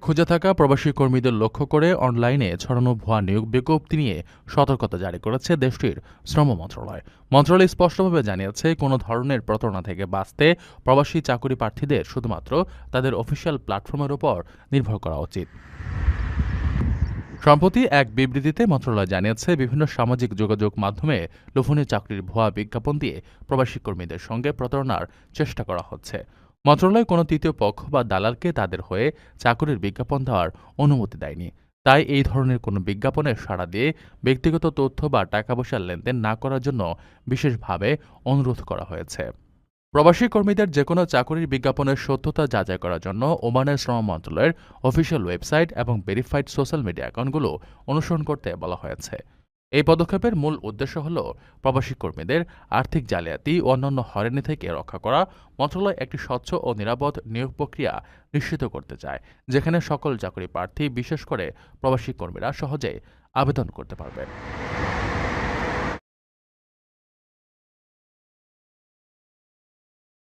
খুঁজে থাকা প্রবাসী কর্মীদের লক্ষ্য করে অনলাইনে ছড়ানো ভুয়া নিয়োগ বিজ্ঞপ্তি নিয়ে সতর্কতা জারি করেছে দেশটির শ্রম মন্ত্রণালয়। মন্ত্রণালয় স্পষ্টভাবে জানিয়েছে, কোনো ধরনের প্রতারণা থেকে বাঁচতে প্রবাসী চাকুরি প্রার্থীদের শুধুমাত্র তাদের অফিসিয়াল প্ল্যাটফর্মের উপর নির্ভর করা উচিত। সম্প্রতি এক বিবৃতিতে মন্ত্রণালয় জানিয়েছে, বিভিন্ন সামাজিক যোগাযোগ মাধ্যমে লোভনীয় চাকরির ভুয়া বিজ্ঞাপন দিয়ে প্রবাসী কর্মীদের সঙ্গে প্রতারণার চেষ্টা করা হচ্ছে। মন্ত্রণালয় কোনো তৃতীয় পক্ষ বা দালালকে তাদের হয়ে চাকরির বিজ্ঞাপন দেওয়ার অনুমতি দেয়নি। তাই এই ধরনের কোনো বিজ্ঞাপনে সাড়া দিয়ে ব্যক্তিগত তথ্য বা টাকা পয়সার লেনদেন না করার জন্য বিশেষভাবে অনুরোধ করা হয়েছে। প্রবাসী কর্মীদের যেকোনো চাকরির বিজ্ঞাপনের সত্যতা যাচাই করার জন্য ওমানের শ্রম মন্ত্রণালয়ের অফিসিয়াল ওয়েবসাইট এবং ভেরিফাইড সোশ্যাল মিডিয়া অ্যাকাউন্টগুলো অনুসরণ করতে বলা হয়েছে। এই পদক্ষেপের মূল উদ্দেশ্য হল প্রবাসী কর্মীদের আর্থিক জালিয়াতি ও অন্যান্য হয়রানি থেকে রক্ষা করা। মন্ত্রণালয় একটি স্বচ্ছ ও নিরাপদ নিয়োগ প্রক্রিয়া নিশ্চিত করতে চায়, যেখানে সকল চাকরি প্রার্থী, বিশেষ করে প্রবাসী কর্মীরা সহজেই আবেদন করতে পারবেন।